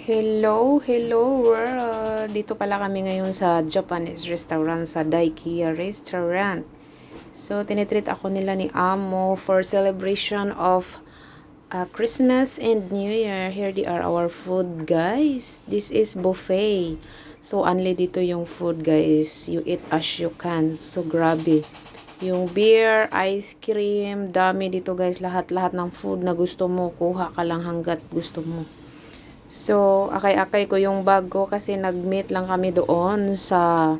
Hello world! Dito pala kami ngayon sa Japanese restaurant, sa Daikiya Restaurant. So, tinitreat ako nila ni Amo for celebration of Christmas and New Year. Here they are our food, guys. This is buffet. So, only dito yung food, guys. You eat as you can. So, grabe. Yung beer, ice cream, dami dito, guys. Lahat-lahat ng food na gusto mo, kuha ka lang hanggat gusto mo. So, akay-akay ko yung bag ko kasi nag-meet lang kami doon sa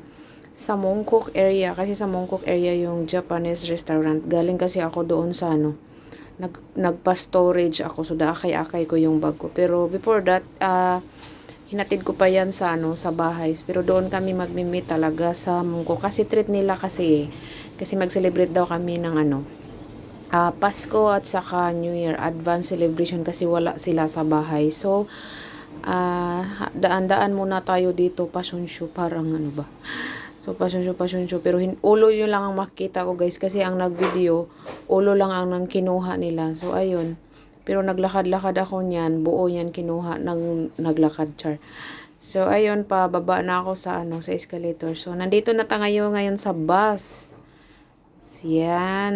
Mongkok area. Kasi sa Mongkok area yung Japanese restaurant. Galing kasi ako doon sa nagpa-storage ako. So, akay-akay ko yung bag ko. Pero before that, hinatid ko pa yan sa bahay. Pero doon kami mag-meet talaga sa Mongkok. Kasi treat nila kasi mag-celebrate daw kami ng Pasko at saka New Year advance celebration kasi wala sila sa bahay. So, daan-daan muna tayo dito, passion show, parang ano ba. So, passion show. Pero ulo yun lang ang makikita ko, guys, kasi ang nag-video, ulo lang ang nang kinuha nila. So, ayun. Pero naglakad-lakad ako niyan, buo yan kinuha, naglakad, char. So, ayun, pababa na ako sa escalator. So, nandito na tayo ngayon sa bus. Yan.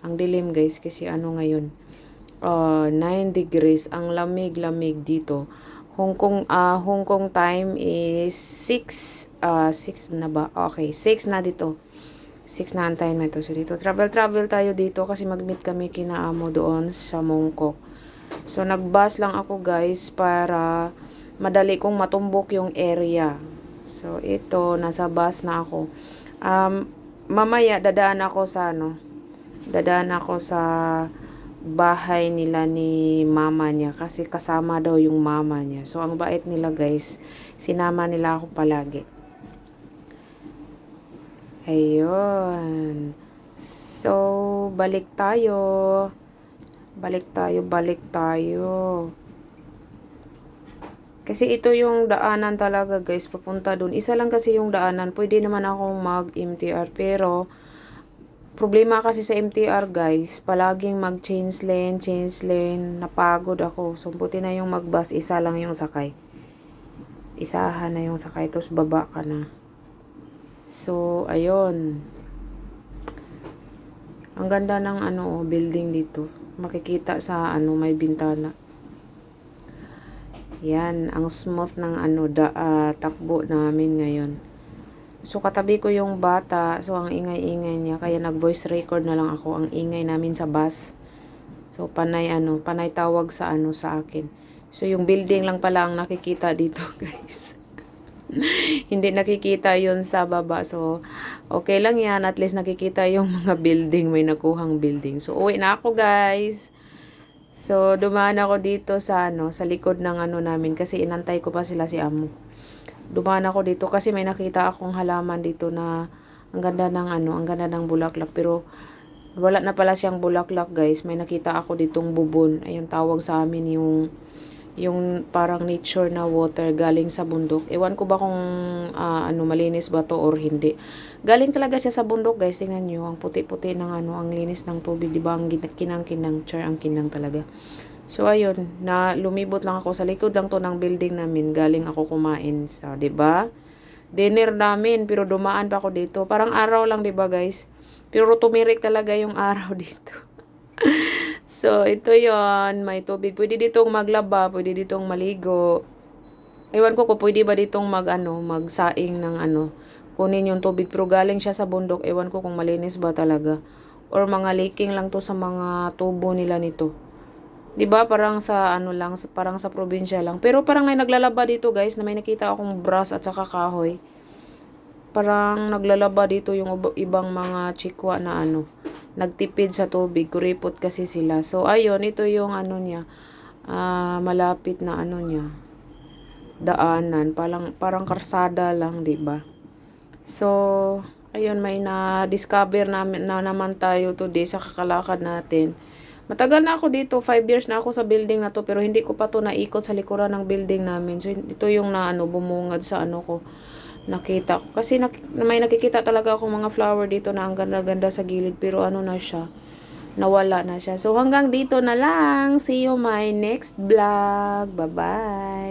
Ang dilim, guys, kasi ngayon. 9 degrees. Ang lamig-lamig dito. Hong Kong time is 6 na ba? Okay, 6 na dito. 6 na ang time na ito. So, dito, travel tayo dito kasi mag-meet kami kina Amo doon sa Mongkok. So, nag-bus lang ako, guys, para madali kong matumbok yung area. So, ito, nasa bus na ako. Mamaya, dadaan ako sa bahay nila ni mama niya kasi kasama daw yung mama niya. So, ang bait nila, guys. Sinama nila ako palagi. Ayun. So, balik tayo. Kasi ito yung daanan talaga, guys, papunta dun. Isa lang kasi yung daanan. Pwede naman akong mag-MTR, pero problema kasi sa MTR, guys, palaging mag-change lane. Napagod ako. So, buti na yung mag-bus, isa lang yung sakay. Isahan na yung sakay, tapos baba ka na. So, ayun. Ang ganda ng building dito. Makikita sa may bintana. Yan, ang smooth ng takbo namin ngayon. So, katabi ko yung bata. So, ang ingay-ingay niya. Kaya nag-voice record na lang ako. Ang ingay namin sa bus. So, panay tawag sa sa akin. So, yung building lang pala ang nakikita dito, guys. Hindi nakikita yun sa baba. So, okay lang yan. At least nakikita yung mga building. May nakuhang building. So, uwi na ako, guys. So, dumaan ako dito sa likod ng namin kasi inantay ko pa sila si Amo. Dumaan ako dito kasi may nakita akong halaman dito na ang ganda ng bulaklak, pero wala na pala siyang bulaklak, guys. May nakita ako ditong bubon. Ayun, tawag sa amin yung parang nature na water galing sa bundok. Ewan ko ba kung malinis ba to or hindi. Galing talaga siya sa bundok, guys. Tingnan nyo, ang puti-puti ng ang linis ng tubig, di ba? Ang kinang-kinang, char, ang kinang talaga. So, ayun, lumibot lang ako. Sa likod lang to ng building namin. Galing ako kumain. So, di ba? Dinner namin, pero dumaan pa ako dito. Parang araw lang, di ba, guys? Pero tumirik talaga yung araw dito. So, ito yon, may tubig. Pwede ditong maglaba, pwede ditong maligo. Ewan ko kung pwede ba ditong magsaing ng kunin yung tubig. Pero galing siya sa bundok. Ewan ko kung malinis ba talaga. Or mga leaking lang to sa mga tubo nila nito. 'Di ba? Parang sa parang sa probinsya lang. Pero parang may naglalaba dito, guys, na may nakita akong brass at saka kahoy. Parang naglalaba dito yung ibang mga chikwa na nagtipid sa tubig. Kuripot kasi sila. So, ayun, ito yung niya. Malapit na niya. Daanan. Parang karsada lang, 'di ba? So, ayun, may na-discover na naman tayo today sa kakalakad natin. Matagal na ako dito, 5 years na ako sa building na to, pero hindi ko pa to naikot sa likuran ng building namin. So, ito yung bumungad sa ko, nakita ko. Kasi may nakikita talaga ako mga flower dito na ang ganda-ganda sa gilid, pero na siya, nawala na siya. So, hanggang dito na lang. See you my next vlog. Bye-bye.